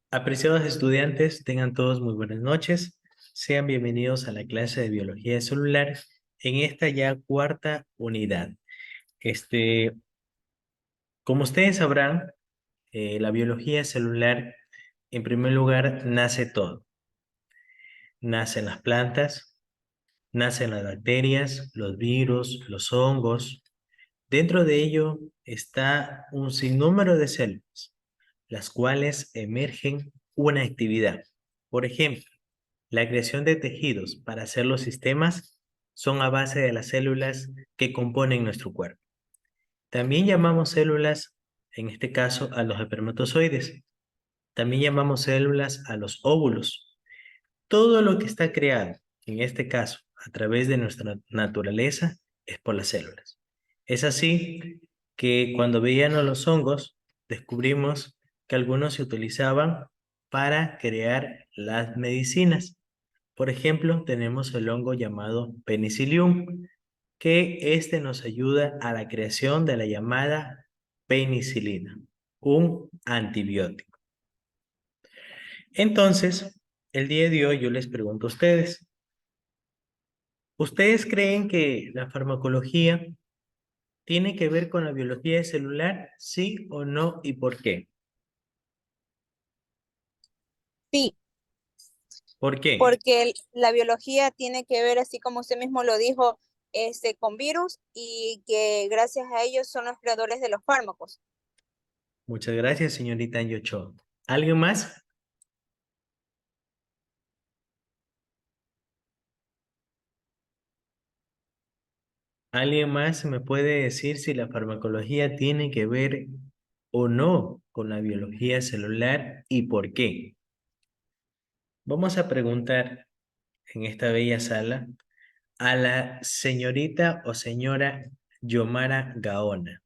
Apreciados estudiantes, tengan todos muy buenas noches. Sean bienvenidos a la clase de biología celular en esta ya cuarta unidad. Este, Como ustedes sabrán, la biología celular, en primer lugar, nace todo. Nacen las plantas, nacen las bacterias, los virus, los hongos. Dentro de ello está un sinnúmero de células, las cuales emergen una actividad. Por ejemplo, la creación de tejidos para hacer los sistemas son a base de las células que componen nuestro cuerpo. También llamamos células, en este caso, a los espermatozoides. También llamamos células a los óvulos. Todo lo que está creado, en este caso, a través de nuestra naturaleza, es por las células. Es así que cuando veíamos los hongos, descubrimos que algunos se utilizaban para crear las medicinas. Por ejemplo, tenemos el hongo llamado Penicillium, que este nos ayuda a la creación de la llamada penicilina, un antibiótico. Entonces, el día de hoy yo les pregunto a ustedes, ¿ustedes creen que la farmacología tiene que ver con la biología celular? ¿Sí o no? ¿Y por qué? Sí, ¿Por qué? porque la biología tiene que ver, así como usted mismo lo dijo, con virus y que gracias a ellos son los creadores de los fármacos. Muchas gracias, señorita Anyocho. ¿Alguien más? ¿Alguien más me puede decir si la farmacología tiene que ver o no con la biología celular y por qué? Vamos a preguntar en esta bella sala a la señorita o señora Yomara Gaona.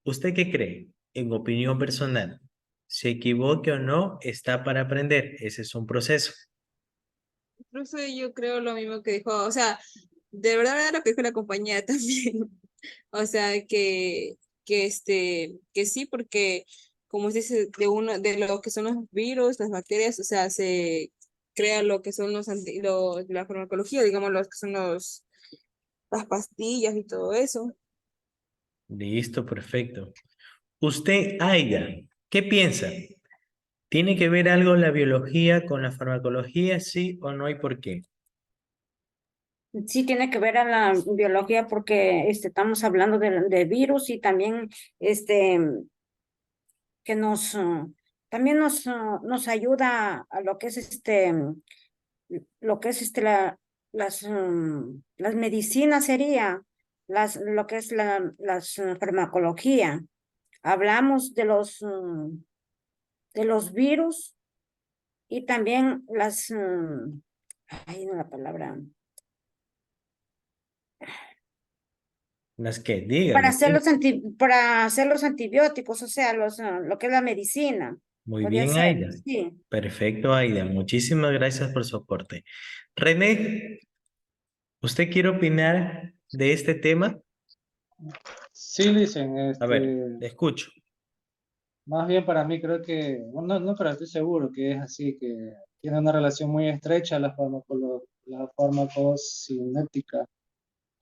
¿Usted qué cree? En opinión personal, se equivoque o no, está para aprender. Ese es un proceso. Incluso yo creo lo mismo que dijo, o sea, de verdad era lo que dijo la compañía también. O sea, que sí, porque como se dice, de lo que son los virus, las bacterias, o sea, se crea lo que son la farmacología, digamos, los que son las pastillas y todo eso. Listo, perfecto. Usted, Aida, ¿qué piensa? ¿Tiene que ver algo la biología con la farmacología, sí o no y por qué? Sí tiene que ver a la biología porque estamos hablando de virus y también este, que también nos ayuda a lo que es las medicinas sería, lo que es las farmacología. Hablamos de los virus y también ay, no la palabra. Las que dígalo. Para hacer los antibióticos, o sea, lo que es la medicina, Muy podría bien, ser, Aida. sí. Perfecto, Aida. Muchísimas gracias por su aporte. René, ¿usted quiere opinar de este tema? Sí, dicen, A ver, le escucho. más bien para mí creo que, bueno, no, pero estoy seguro que es así, que tiene una relación muy estrecha la farmacocinética,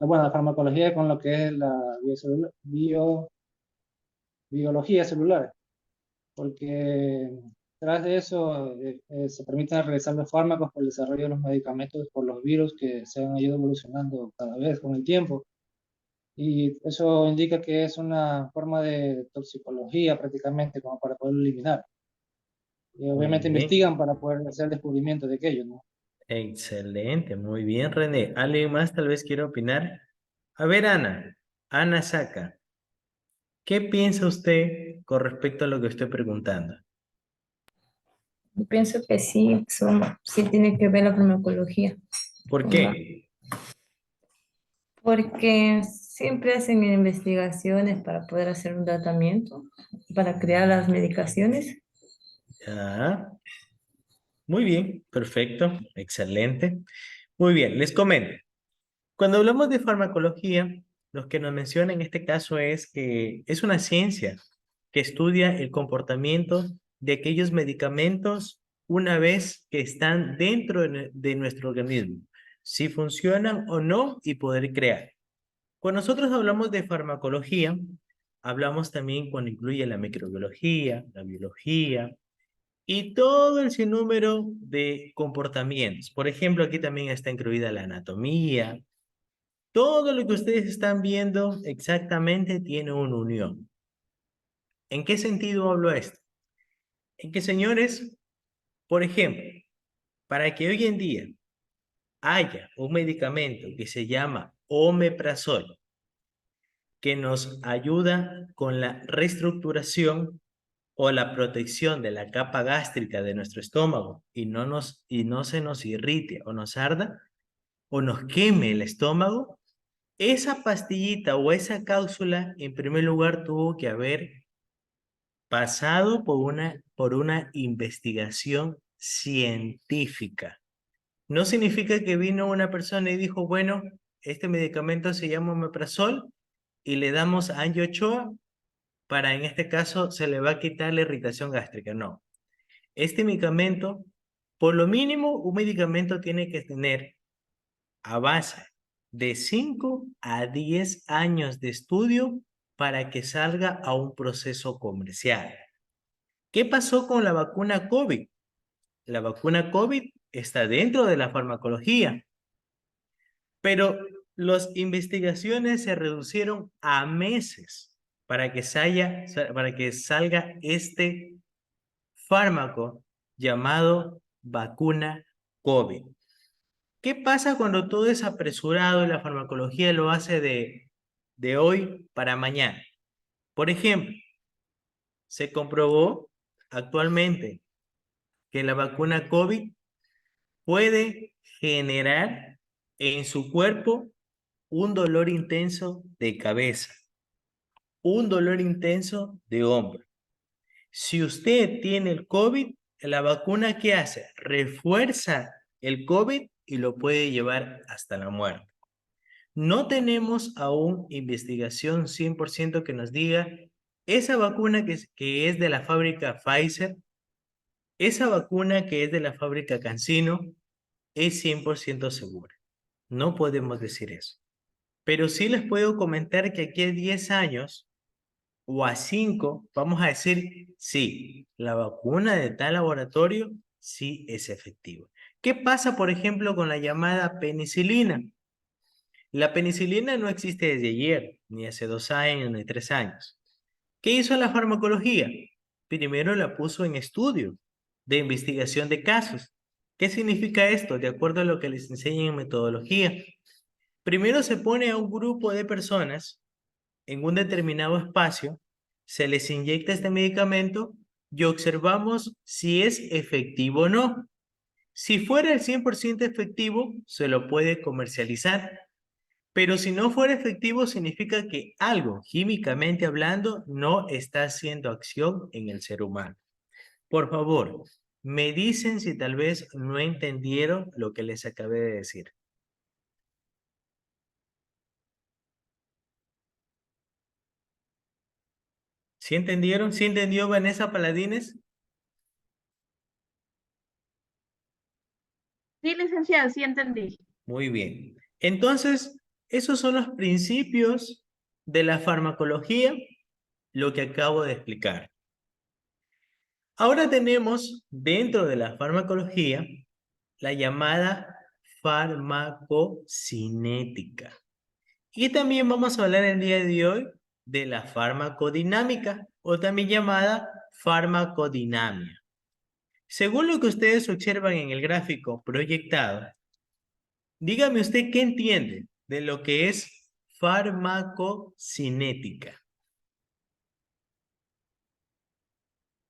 bueno, la farmacología con lo que es la biología celular, porque tras de eso se permiten realizar los fármacos por el desarrollo de los medicamentos por los virus que se han ido evolucionando cada vez con el tiempo. Y eso indica que es una forma de toxicología prácticamente como para poderlo eliminar. Y Muy obviamente bien. investigan para poder hacer el descubrimiento de aquello, ¿no? Excelente, muy bien, René. ¿Alguien más tal vez quiere opinar? A ver, Ana. Ana Saca, ¿qué piensa usted con respecto a lo que estoy preguntando? Yo pienso que sí, sí tiene que ver la farmacología, ¿Por qué? porque siempre hacen investigaciones para poder hacer un tratamiento, para crear las medicaciones. Ya. Muy bien, perfecto, excelente. Muy bien, les comento. Cuando hablamos de farmacología, lo que nos menciona en este caso es que es una ciencia que estudia el comportamiento de aquellos medicamentos una vez que están dentro de nuestro organismo, si funcionan o no y poder crear. Cuando nosotros hablamos de farmacología, hablamos también cuando incluye la microbiología, la biología y todo el sinnúmero de comportamientos. Por ejemplo, aquí también está incluida la anatomía. Todo lo que ustedes están viendo exactamente tiene una unión. ¿En qué sentido hablo esto? En que, señores, por ejemplo, para que hoy en día haya un medicamento que se llama omeprazol, que nos ayuda con la reestructuración o la protección de la capa gástrica de nuestro estómago y no se nos irrite o nos arda o nos queme el estómago, esa pastillita o esa cápsula en primer lugar tuvo que haber pasado por una investigación científica. No significa que vino una persona y dijo, bueno, este medicamento se llama omeprazol y le damos a Angie Ochoa para, en este caso, se le va a quitar la irritación gástrica. No. Este medicamento, por lo mínimo, un medicamento tiene que tener a base de 5 a 10 años de estudio para que salga a un proceso comercial. ¿Qué pasó con la vacuna COVID? La vacuna COVID está dentro de la farmacología, pero las investigaciones se reducieron a meses para que salga este fármaco llamado vacuna COVID. ¿Qué pasa cuando todo es apresurado y la farmacología lo hace de hoy para mañana? Por ejemplo, se comprobó actualmente que la vacuna COVID puede generar en su cuerpo un dolor intenso de cabeza, un dolor intenso de hombro. Si usted tiene el COVID, la vacuna, ¿qué hace? Refuerza el COVID y lo puede llevar hasta la muerte. No tenemos aún investigación 100% que nos diga esa vacuna que es de la fábrica Pfizer, esa vacuna que es de la fábrica CanSino, es 100% segura. No podemos decir eso. Pero sí les puedo comentar que aquí a 10 años o a 5, vamos a decir, sí, la vacuna de tal laboratorio sí es efectiva. ¿Qué pasa, por ejemplo, con la llamada penicilina? La penicilina no existe desde ayer, ni hace 2 años, ni 3 años. ¿Qué hizo la farmacología? Primero la puso en estudio de investigación de casos. ¿Qué significa esto? De acuerdo a lo que les enseñan en metodología. Primero se pone a un grupo de personas en un determinado espacio, se les inyecta este medicamento y observamos si es efectivo o no. Si fuera el 100% efectivo, se lo puede comercializar. Pero si no fuera efectivo, significa que algo, químicamente hablando, no está haciendo acción en el ser humano. Por favor, me dicen si tal vez no entendieron lo que les acabé de decir. ¿Sí entendieron? ¿Sí entendió Vanessa Paladines? Sí, licenciada, sí entendí. Muy bien. Entonces, esos son los principios de la farmacología, lo que acabo de explicar. Ahora tenemos dentro de la farmacología la llamada farmacocinética. Y también vamos a hablar el día de hoy de la farmacodinámica o también llamada farmacodinamia. Según lo que ustedes observan en el gráfico proyectado, dígame usted qué entiende de lo que es farmacocinética.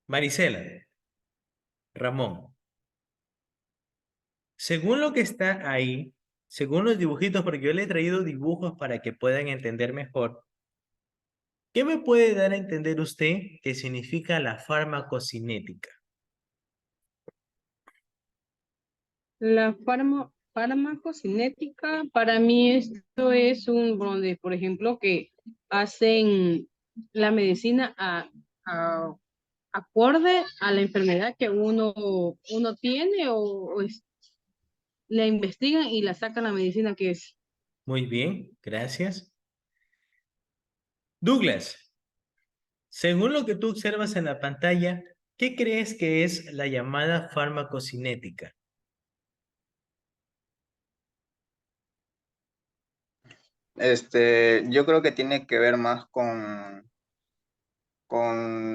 Marisela, Ramón. Según lo que está ahí, según los dibujitos, porque yo le he traído dibujos para que puedan entender mejor, ¿qué me puede dar a entender usted que significa la farmacocinética? La farmacocinética, para mí esto es donde, por ejemplo, que hacen la medicina acorde a la enfermedad que uno tiene la investigan y la sacan la medicina que es. Muy bien, gracias. Douglas, según lo que tú observas en la pantalla, ¿qué crees que es la llamada farmacocinética? Yo creo que tiene que ver más con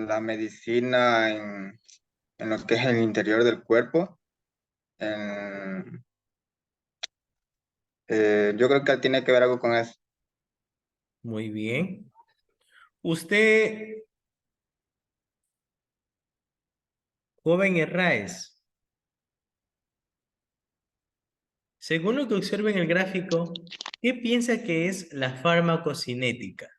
la medicina en lo que es el interior del cuerpo. En- yo creo que tiene que ver algo con eso. Muy bien. Usted, joven Herráez, según lo que observa en el gráfico, ¿qué piensa que es la farmacocinética?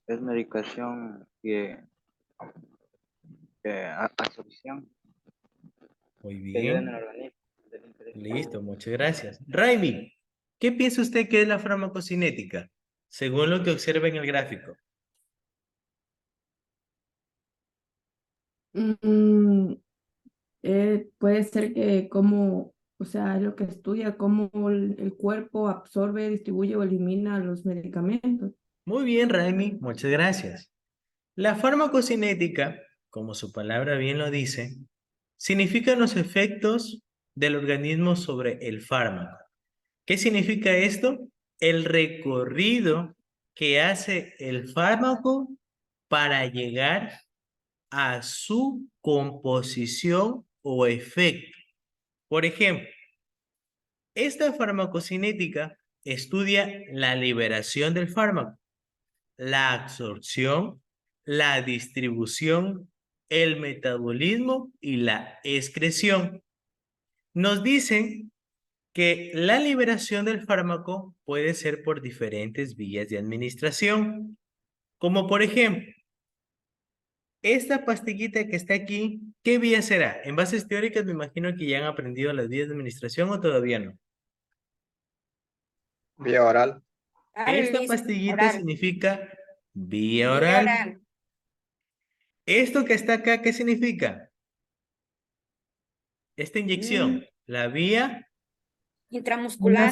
Es medicación absorción Muy que ayuda en el bien. organismo del interés. Listo, muchas gracias. Raimi, ¿qué piensa usted que es la farmacocinética? Según lo que observa en el gráfico. Mm, puede ser que cómo, o sea, es lo que estudia, cómo el cuerpo absorbe, distribuye o elimina los medicamentos. Muy bien, Raimi, muchas gracias. La farmacocinética, como su palabra bien lo dice, significa los efectos del organismo sobre el fármaco. ¿Qué significa esto? El recorrido que hace el fármaco para llegar a su composición o efecto. Por ejemplo, esta farmacocinética estudia la liberación del fármaco, la absorción, la distribución, el metabolismo y la excreción. Nos dicen que la liberación del fármaco puede ser por diferentes vías de administración, como por ejemplo, esta pastillita que está aquí, ¿qué vía será? En bases teóricas me imagino que ya han aprendido las vías de administración o todavía no. Vía oral. Esta Listo, pastillita oral. significa vía Vía oral. oral. Esto que está acá, ¿qué significa? Esta Mm, inyección, la vía, intramuscular.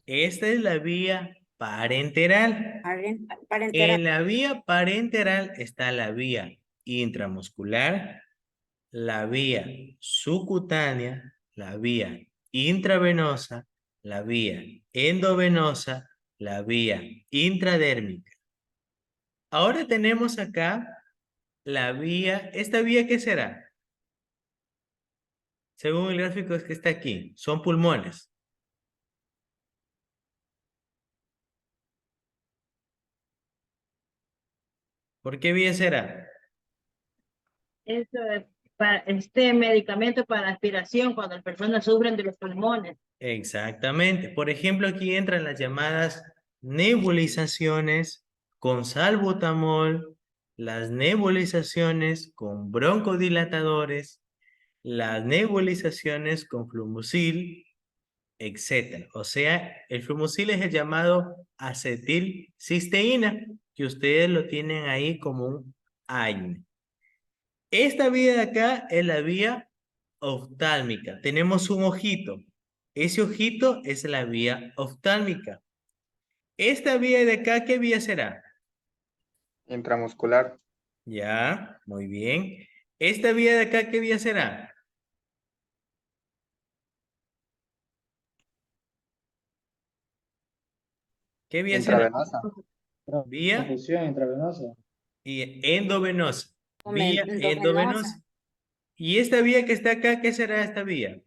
esta es la vía parenteral. Parenteral. En la vía parenteral está la vía intramuscular, la vía subcutánea, la vía intravenosa, la vía endovenosa, la vía intradérmica. Ahora tenemos acá la vía, ¿esta vía qué será? Según el gráfico es que está aquí, son pulmones. ¿Por qué vía será? Eso es para este medicamento para aspiración cuando las personas sufren de los pulmones. Exactamente. Por ejemplo, aquí entran las llamadas nebulizaciones con salbutamol, las nebulizaciones con broncodilatadores, las nebulizaciones con flumusil, etc. O sea, el flumusil es el llamado acetilcisteína, que ustedes lo tienen ahí como un AINE. Esta vía de acá es la vía oftálmica. Tenemos un ojito. Ese ojito es la vía oftálmica. Esta vía de acá, ¿qué vía será? Intramuscular. Ya, muy bien. Esta vía de acá, ¿qué vía será? ¿Qué vía será? Intravenosa. Vía Infusión intravenosa. y endovenosa. Vía Endovenosa. endovenosa. Y esta vía que está acá, ¿qué será esta vía?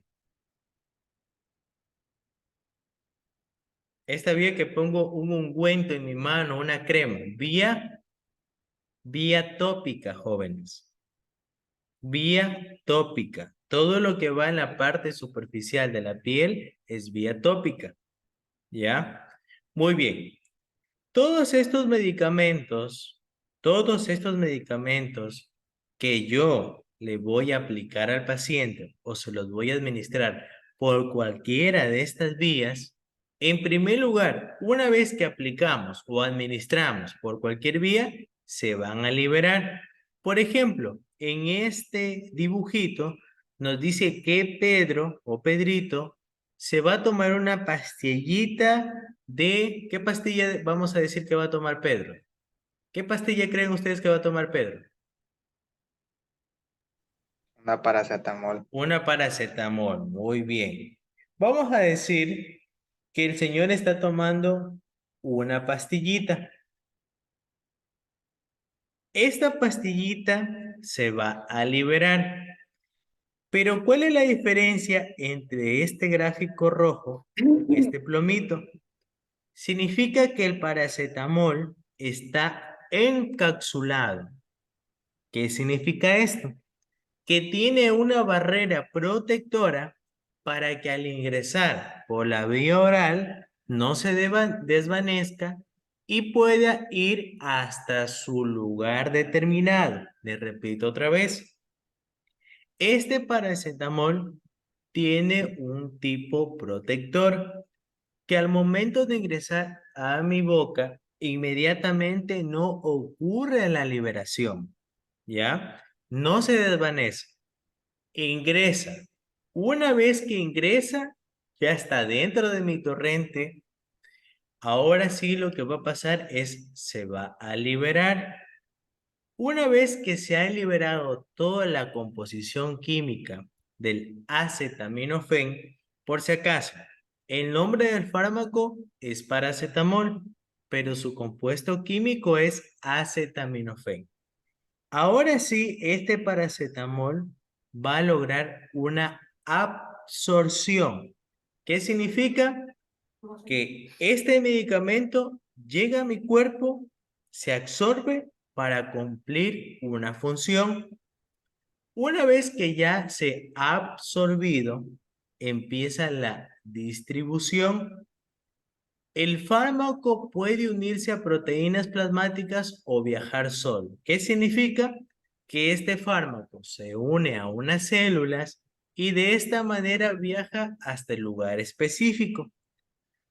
Esta vía que pongo un ungüento en mi mano, una crema. Vía tópica, jóvenes. Vía tópica. Todo lo que va en la parte superficial de la piel es vía tópica. ¿Ya? Muy bien. Todos estos medicamentos que yo le voy a aplicar al paciente o se los voy a administrar por cualquiera de estas vías, En primer lugar, una vez que aplicamos o administramos por cualquier vía, se van a liberar. Por ejemplo, en este dibujito nos dice que Pedro o Pedrito se va a tomar una pastillita de... ¿Qué pastilla vamos a decir que va a tomar Pedro? ¿Qué pastilla creen ustedes que va a tomar Pedro? Una paracetamol. Una paracetamol, muy bien. Vamos a decir que el señor está tomando una pastillita. Esta pastillita se va a liberar. Pero ¿cuál es la diferencia entre este gráfico rojo y este plomito? Significa que el paracetamol está encapsulado. ¿Qué significa esto? Que tiene una barrera protectora para que al ingresar por la vía oral no se desvanezca y pueda ir hasta su lugar determinado. Le repito otra vez. Este paracetamol tiene un tipo protector que al momento de ingresar a mi boca, inmediatamente no ocurre la liberación, ¿ya? No se desvanece, ingresa. Una vez que ingresa, ya está dentro de mi torrente. Ahora sí lo que va a pasar es, se va a liberar. Una vez que se ha liberado toda la composición química del acetaminofén, por si acaso, el nombre del fármaco es paracetamol, pero su compuesto químico es acetaminofén. Ahora sí, este paracetamol va a lograr una absorción. ¿Qué significa? Que este medicamento llega a mi cuerpo, se absorbe para cumplir una función. Una vez que ya se ha absorbido, empieza la distribución. El fármaco puede unirse a proteínas plasmáticas o viajar solo. ¿Qué significa? Que este fármaco se une a unas células y de esta manera viaja hasta el lugar específico.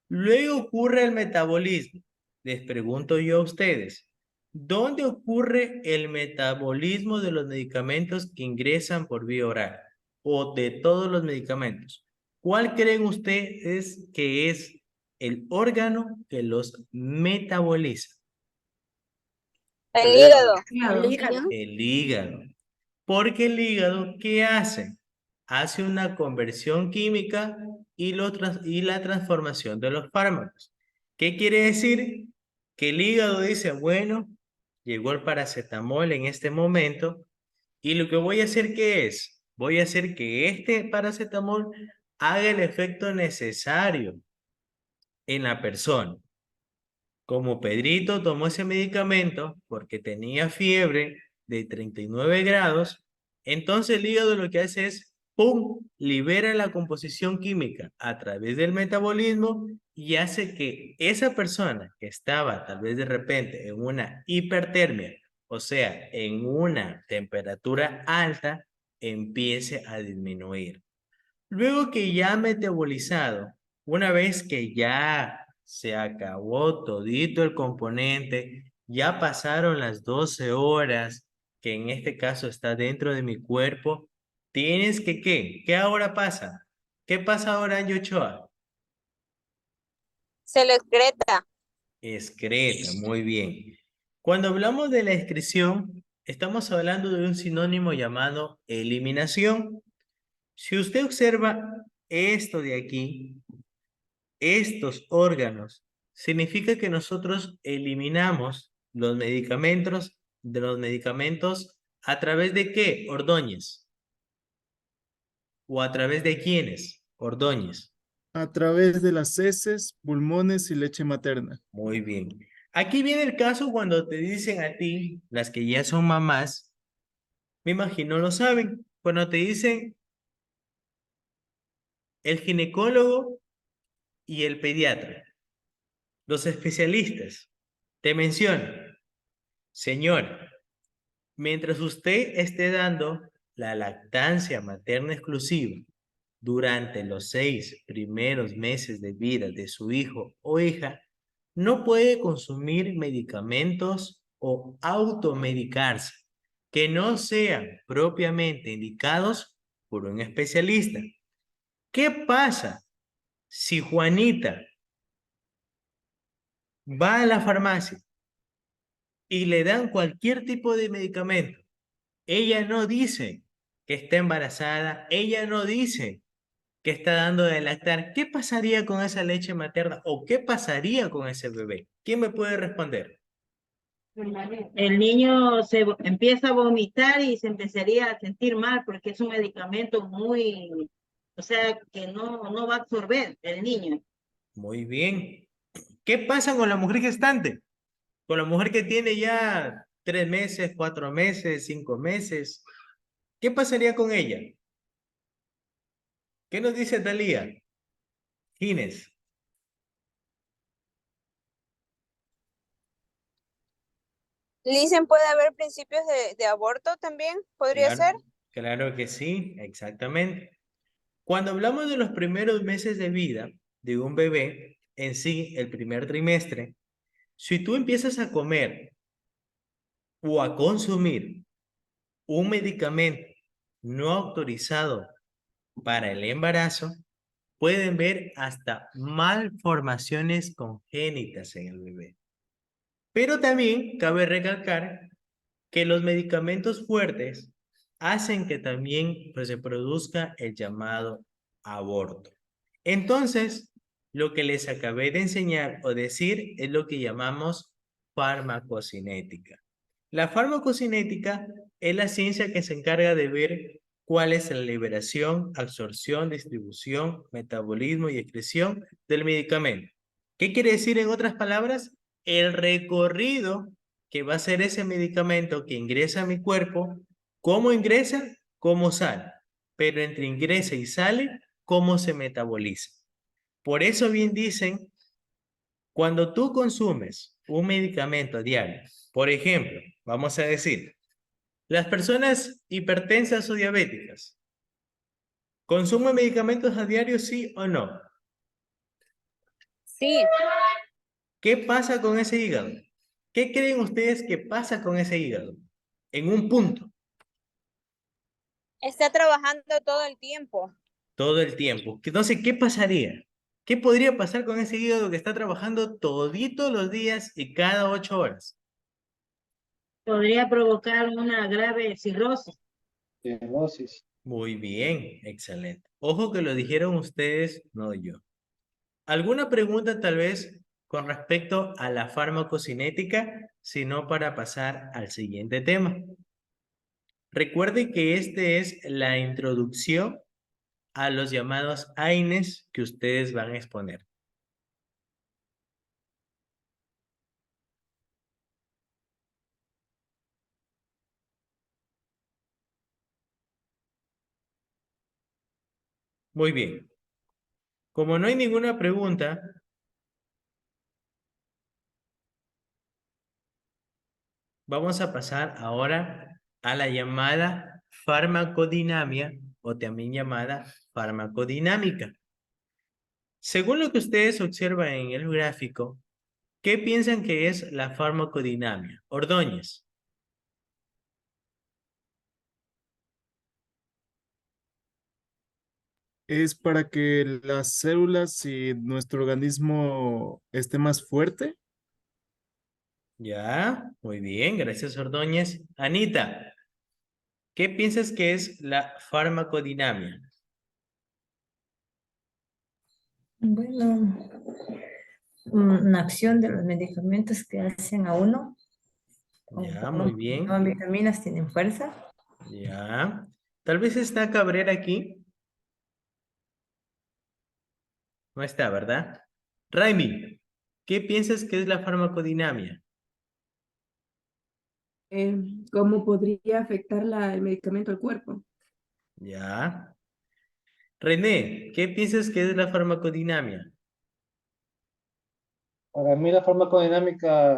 Luego ocurre el metabolismo. Les pregunto yo a ustedes, ¿dónde ocurre el metabolismo de los medicamentos que ingresan por vía oral? O de todos los medicamentos. ¿Cuál creen ustedes que es el órgano que los metaboliza? El hígado. El hígado. El hígado. Porque el hígado, ¿qué hace? Hace una conversión química y la transformación de los fármacos. ¿Qué quiere decir? Que el hígado dice, bueno, llegó el paracetamol en este momento y lo que voy a hacer, ¿qué es? Voy a hacer que este paracetamol haga el efecto necesario en la persona. Como Pedrito tomó ese medicamento porque tenía fiebre de 39 grados, entonces el hígado lo que hace es, ¡pum!, libera la composición química a través del metabolismo y hace que esa persona que estaba tal vez de repente en una hipertermia, o sea, en una temperatura alta, empiece a disminuir. Luego que ya ha metabolizado, una vez que ya se acabó todito el componente, ya pasaron las 12 horas, que en este caso está dentro de mi cuerpo, tienes que, ¿qué? ¿Qué ahora pasa? ¿Qué pasa ahora, Angie Ochoa? Se lo excreta. Excreta, muy bien. Cuando hablamos de la excreción, estamos hablando de un sinónimo llamado eliminación. Si usted observa esto de aquí, estos órganos, significa que nosotros eliminamos los medicamentos a través de ¿qué? Ordóñez. ¿O a través de quiénes? Ordóñez. A través de las heces, pulmones y leche materna. Muy bien. Aquí viene el caso cuando te dicen a ti, las que ya son mamás, me imagino lo saben, cuando te dicen el ginecólogo y el pediatra, los especialistas, te mencionan, señor, mientras usted esté dando la lactancia materna exclusiva durante los 6 primeros meses de vida de su hijo o hija, no puede consumir medicamentos o automedicarse que no sean propiamente indicados por un especialista. ¿Qué pasa si Juanita va a la farmacia y le dan cualquier tipo de medicamento? Ella no dice que está embarazada, ella no dice que está dando de lactar. ¿Qué pasaría con esa leche materna o qué pasaría con ese bebé? ¿Quién me puede responder? El niño empieza a vomitar y se empezaría a sentir mal porque es un medicamento muy, o sea, que no va a absorber el niño. Muy bien. ¿Qué pasa con la mujer gestante? Con la mujer que tiene ya 3 meses, 4 meses, 5 meses. ¿Qué pasaría con ella? ¿Qué nos dice Talía? Gines. Dicen, puede haber principios de aborto también, podría Claro, ser. claro que sí, exactamente. Cuando hablamos de los primeros meses de vida de un bebé, en sí, el primer trimestre, si tú empiezas a comer o a consumir un medicamento no autorizado para el embarazo, pueden ver hasta malformaciones congénitas en el bebé. Pero también cabe recalcar que los medicamentos fuertes hacen que también pues, se produzca el llamado aborto. Entonces, lo que les acabé de enseñar o decir es lo que llamamos farmacocinética. La farmacocinética es la ciencia que se encarga de ver cuál es la liberación, absorción, distribución, metabolismo y excreción del medicamento. ¿Qué quiere decir en otras palabras? El recorrido que va a ser ese medicamento que ingresa a mi cuerpo, cómo ingresa, cómo sale, pero entre ingresa y sale, cómo se metaboliza. Por eso bien dicen, cuando tú consumes un medicamento a diario, por ejemplo, vamos a decir, las personas hipertensas o diabéticas, ¿consumen medicamentos a diario, sí o no? Sí. ¿Qué pasa con ese hígado? ¿Qué creen ustedes que pasa con ese hígado? En un punto. Está trabajando todo el tiempo. Todo el tiempo. Entonces, ¿qué pasaría? ¿Qué podría pasar con ese hígado que está trabajando toditos los días y cada 8 horas? Podría provocar una grave cirrosis. Cirrosis. Muy bien, excelente. Ojo que lo dijeron ustedes, no yo. ¿Alguna pregunta tal vez con respecto a la farmacocinética, sino para pasar al siguiente tema? Recuerde que este es la introducción a los llamados AINES que ustedes van a exponer. Muy bien. Como no hay ninguna pregunta, vamos a pasar ahora a la llamada farmacodinamia o también llamada farmacodinámica. Según lo que ustedes observan en el gráfico, ¿qué piensan que es la farmacodinamia? Ordóñez. Es para que las células y nuestro organismo esté más fuerte. Ya, muy bien, gracias Ordóñez. Anita, ¿qué piensas que es la farmacodinamia? Bueno, una acción de los medicamentos que hacen a uno. Ya, Como muy no bien. vitaminas tienen fuerza. Ya. Tal vez está Cabrera aquí. No está, ¿verdad? Raimi, ¿qué piensas que es la farmacodinamia? ¿Cómo podría afectar el medicamento al cuerpo? Ya. René, ¿qué piensas que es la farmacodinamia? Para mí la farmacodinámica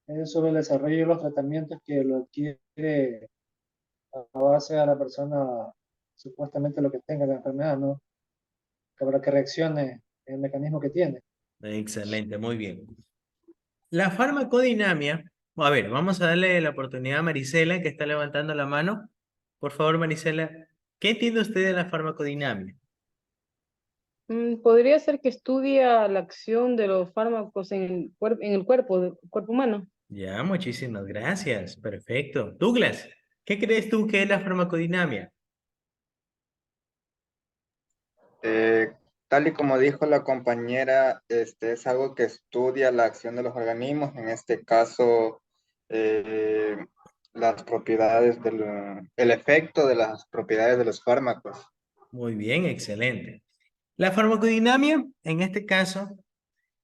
es sobre el desarrollo de los tratamientos que lo adquiere a base a la persona supuestamente lo que tenga la enfermedad, ¿no? Para que reaccione el mecanismo que tiene. Excelente, muy bien. La farmacodinamia, a ver, vamos a darle la oportunidad a Marisela, que está levantando la mano. Por favor, Marisela, ¿qué entiende usted de la farmacodinamia? Podría ser que estudia la acción de los fármacos en el cuerpo humano. Ya, muchísimas gracias. Perfecto. Douglas, ¿qué crees tú que es la farmacodinamia? Tal y como dijo la compañera, es algo que estudia la acción de los organismos, en este caso, eh, las propiedades el efecto de las propiedades de los fármacos. Muy bien, excelente. La farmacodinamia, en este caso,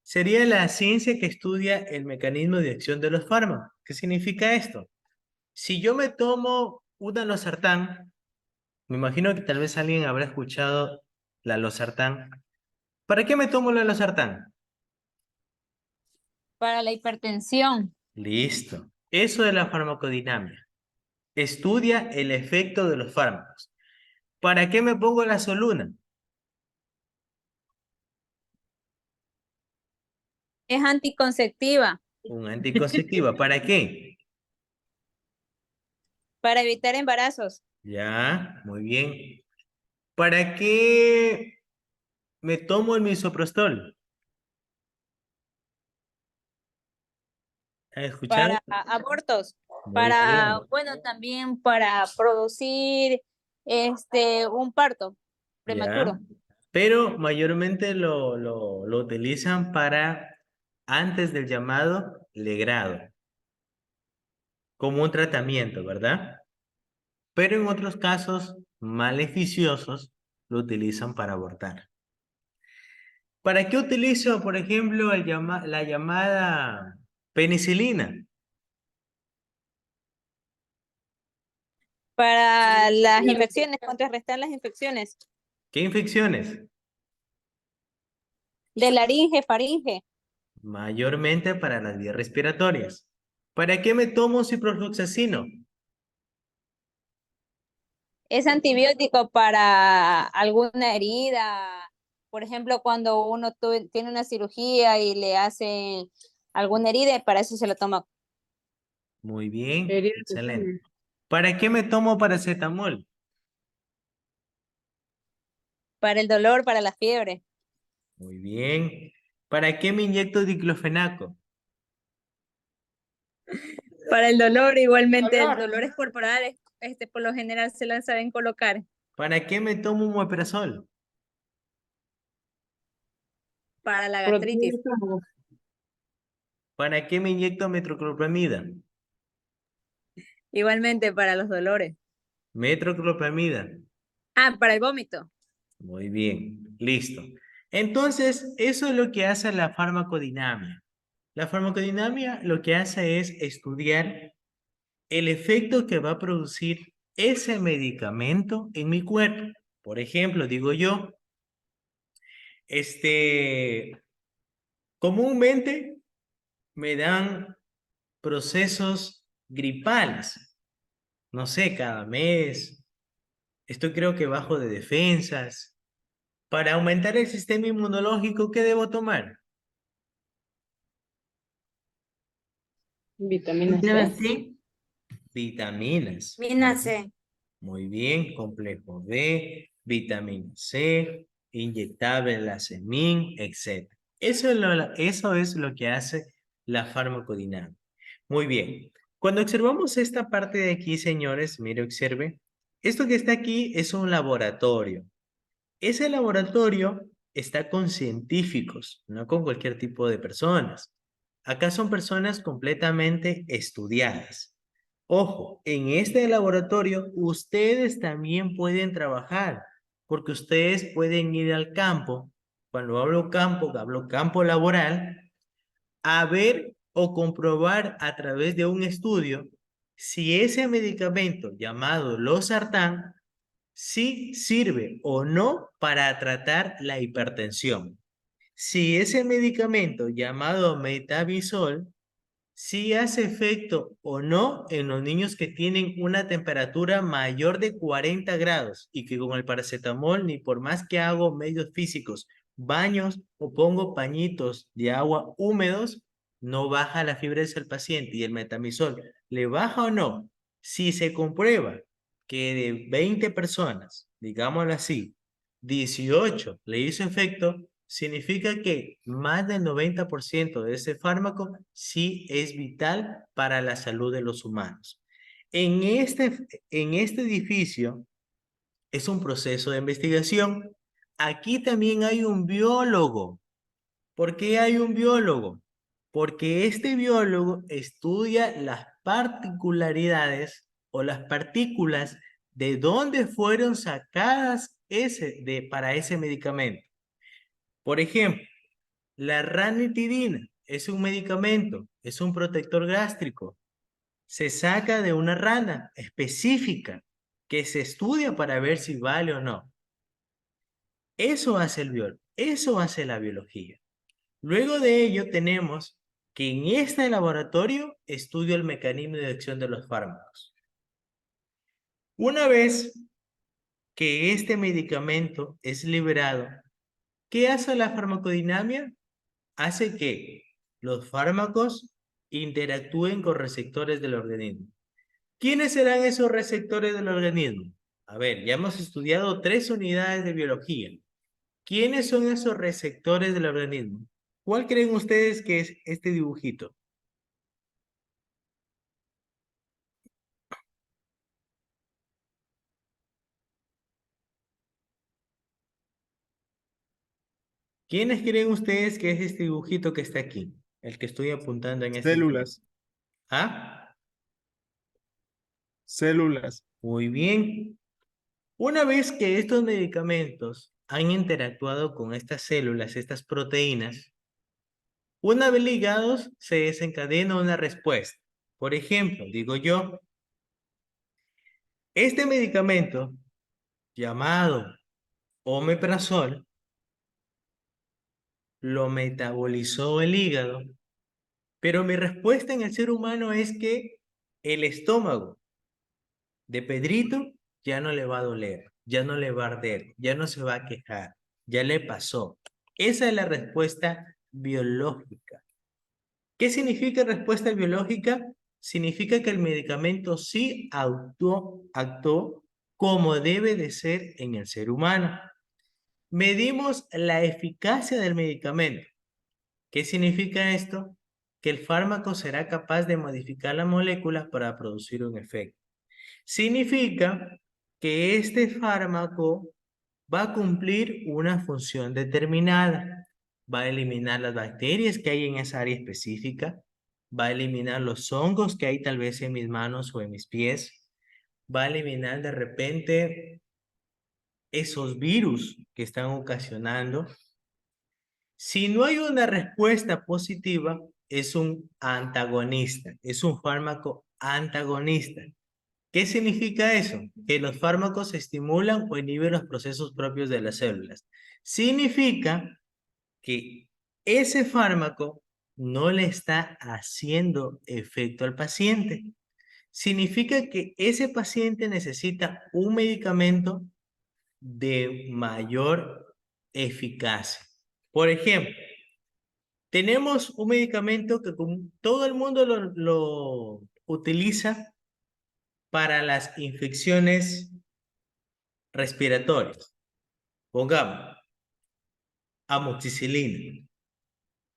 sería la ciencia que estudia el mecanismo de acción de los fármacos. ¿Qué significa esto? Si yo me tomo una losartán, me imagino que tal vez alguien habrá escuchado la losartán. ¿Para qué me tomo la losartán? Para la hipertensión. Listo. Eso es la farmacodinamia. Estudia el efecto de los fármacos. ¿Para qué me pongo la soluna? Es anticonceptiva. Un anticonceptivo. ¿Para qué? Para evitar embarazos. Ya, muy bien. ¿Para qué me tomo el misoprostol? ¿Has escuchado? Para abortos. Muy Para, bien. bueno, también para producir un parto prematuro. Ya. Pero mayormente lo utilizan para antes del llamado legrado, como un tratamiento, ¿verdad? Pero en otros casos maleficiosos lo utilizan para abortar. ¿Para qué utilizo, por ejemplo, la llamada penicilina? Para las infecciones, contrarrestar las infecciones. ¿Qué infecciones? De laringe, faringe. Mayormente para las vías respiratorias. ¿Para qué me tomo ciprofloxacino? Es antibiótico para alguna herida. Por ejemplo, cuando uno tiene una cirugía y le hacen alguna herida, y para eso se lo toma. Muy bien, Heridas de excelente. sangre. ¿Para qué me tomo paracetamol? Para el dolor, para la fiebre. Muy bien. ¿Para qué me inyecto diclofenaco? Para el dolor, igualmente, Dolor. dolores corporales, por lo general se la saben colocar. ¿Para qué me tomo un omeprazol? Para la Proteína gastritis. de estómago. ¿Para qué me inyecto metoclopramida? Igualmente para los dolores. Metoclopramida. Ah, para el vómito. Muy bien, listo. Entonces, eso es lo que hace la farmacodinamia. La farmacodinamia lo que hace es estudiar el efecto que va a producir ese medicamento en mi cuerpo. Por ejemplo, digo yo, comúnmente me dan procesos gripales, no sé, cada mes. Esto creo que bajo de defensas. Para aumentar el sistema inmunológico, ¿qué debo tomar? Vitamina Vitamina C. C. Vitaminas. Vitamina C. Muy bien, complejo B, vitamina C, inyectable la semin, etc. Eso es lo que hace la farmacodinamia. Muy bien. Cuando observamos esta parte de aquí, señores, mire, observe. Esto que está aquí es un laboratorio. Ese laboratorio está con científicos, no con cualquier tipo de personas. Acá son personas completamente estudiadas. Ojo, en este laboratorio ustedes también pueden trabajar, porque ustedes pueden ir al campo. Cuando hablo campo laboral, a ver o comprobar a través de un estudio si ese medicamento llamado losartán sí sirve o no para tratar la hipertensión. Si ese medicamento llamado metabisol si hace efecto o no en los niños que tienen una temperatura mayor de 40 grados y que con el paracetamol, ni por más que hago medios físicos, baños o pongo pañitos de agua húmedos, no baja la fiebre del paciente. Y el metamizol, ¿le baja o no? Si se comprueba que de 20 personas, digámoslo así, 18 le hizo efecto, significa que más del 90% de ese fármaco sí es vital para la salud de los humanos. En este edificio es un proceso de investigación. Aquí también hay un biólogo. ¿Por qué hay un biólogo? Porque este biólogo estudia las particularidades o las partículas de dónde fueron sacadas para ese medicamento. Por ejemplo, la ranitidina es un medicamento, es un protector gástrico. Se saca de una rana específica que se estudia para ver si vale o no. Eso hace el biólogo, eso hace la biología. Luego de ello tenemos que en este laboratorio estudio el mecanismo de acción de los fármacos. Una vez que este medicamento es liberado, ¿qué hace la farmacodinámica? Hace que los fármacos interactúen con receptores del organismo. ¿Quiénes serán esos receptores del organismo? A ver, ya hemos estudiado 3 unidades de biología. ¿Quiénes son esos receptores del organismo? ¿Cuál creen ustedes que es este dibujito? ¿Quiénes creen ustedes que es este dibujito que está aquí? El que estoy apuntando en este momento. Células. ¿Ah? Células. Muy bien. Una vez que estos medicamentos han interactuado con estas células, estas proteínas, una vez ligados se desencadena una respuesta. Por ejemplo, digo yo, este medicamento llamado omeprazol lo metabolizó el hígado, pero mi respuesta en el ser humano es que el estómago de Pedrito ya no le va a doler, ya no le va a arder, ya no se va a quejar, ya le pasó. Esa es la respuesta biológica. ¿Qué significa respuesta biológica? Significa que el medicamento sí actuó como debe de ser en el ser humano. Medimos la eficacia del medicamento. ¿Qué significa esto? Que el fármaco será capaz de modificar las moléculas para producir un efecto. Significa que este fármaco va a cumplir una función determinada. Va a eliminar las bacterias que hay en esa área específica. Va a eliminar los hongos que hay tal vez en mis manos o en mis pies. Va a eliminar de repente esos virus que están ocasionando. Si no hay una respuesta positiva, es un antagonista, es un fármaco antagonista. ¿Qué significa eso? Que los fármacos estimulan o inhiben los procesos propios de las células. Significa que ese fármaco no le está haciendo efecto al paciente. Significa que ese paciente necesita un medicamento de mayor eficacia. Por ejemplo, tenemos un medicamento que todo el mundo lo utiliza para las infecciones respiratorias. Pongamos, amoxicilina.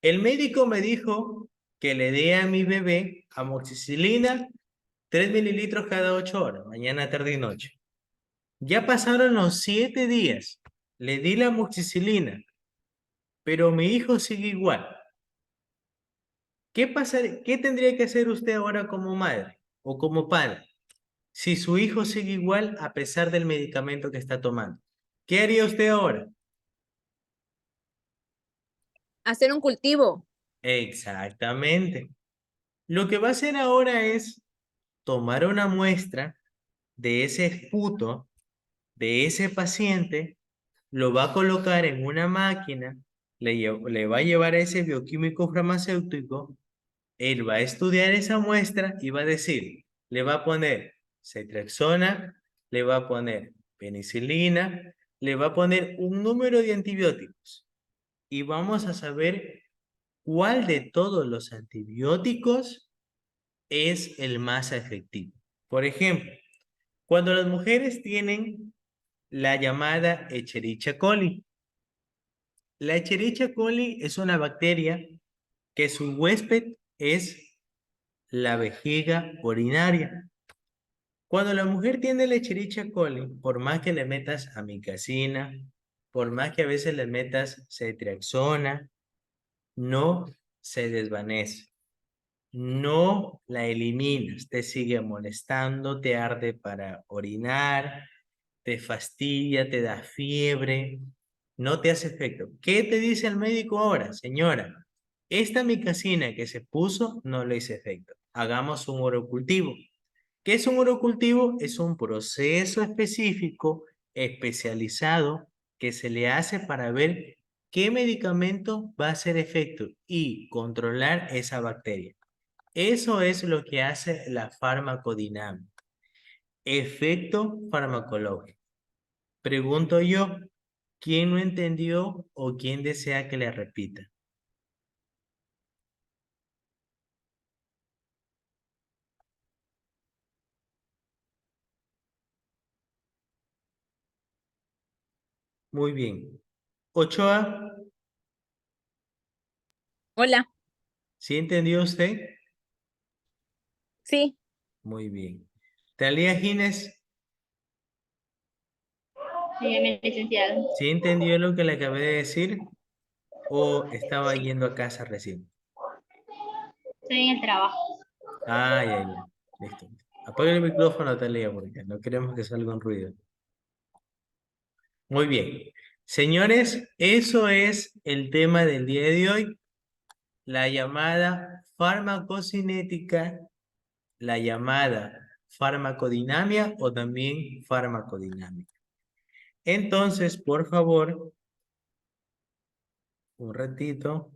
El médico me dijo que le dé a mi bebé amoxicilina 3 mililitros cada 8 horas, mañana, tarde y noche. Ya pasaron los 7 días. Le di la amoxicilina, pero mi hijo sigue igual. ¿Qué tendría que hacer usted ahora como madre o como padre si su hijo sigue igual a pesar del medicamento que está tomando? ¿Qué haría usted ahora? Hacer un cultivo. Exactamente. Lo que va a hacer ahora es tomar una muestra de ese esputo de ese paciente, lo va a colocar en una máquina, le va a llevar a ese bioquímico farmacéutico, Él va a estudiar esa muestra y va a decir, le va a poner ceftriaxona, le va a poner penicilina, le va a poner un número de antibióticos. Y vamos a saber cuál de todos los antibióticos es el más efectivo. Por ejemplo, cuando las mujeres tienen la llamada Escherichia coli. La Escherichia coli es una bacteria que su huésped es la vejiga urinaria. Cuando la mujer tiene la Escherichia coli, por más que le metas amicacina, por más que a veces le metas ceftriaxona, no se desvanece. No la eliminas, te sigue molestando, te arde para orinar, te fastidia, te da fiebre, no te hace efecto. ¿Qué te dice el médico ahora, señora? Esta micacina que se puso no le hizo efecto. Hagamos un urocultivo. ¿Qué es un urocultivo? Es un proceso específico, especializado, que se le hace para ver qué medicamento va a hacer efecto y controlar esa bacteria. Eso es lo que hace la farmacodinámica. Efecto farmacológico. Pregunto yo, ¿quién no entendió o quién desea que le repita? Muy bien. Ochoa, Hola, ¿sí entendió usted? sí, Muy bien. Talía Gines, Dígame, licenciado. ¿sí entendió lo que le acabé de decir? ¿O estaba yendo a casa recién? Estoy en el trabajo. Ah, ya, ya. Listo. Apaga el micrófono, Talía, porque no queremos que salga un ruido. Muy bien. Señores, eso es el tema del día de hoy. La llamada farmacocinética, la llamada farmacodinamia o también farmacodinámica. Entonces, por favor, un ratito.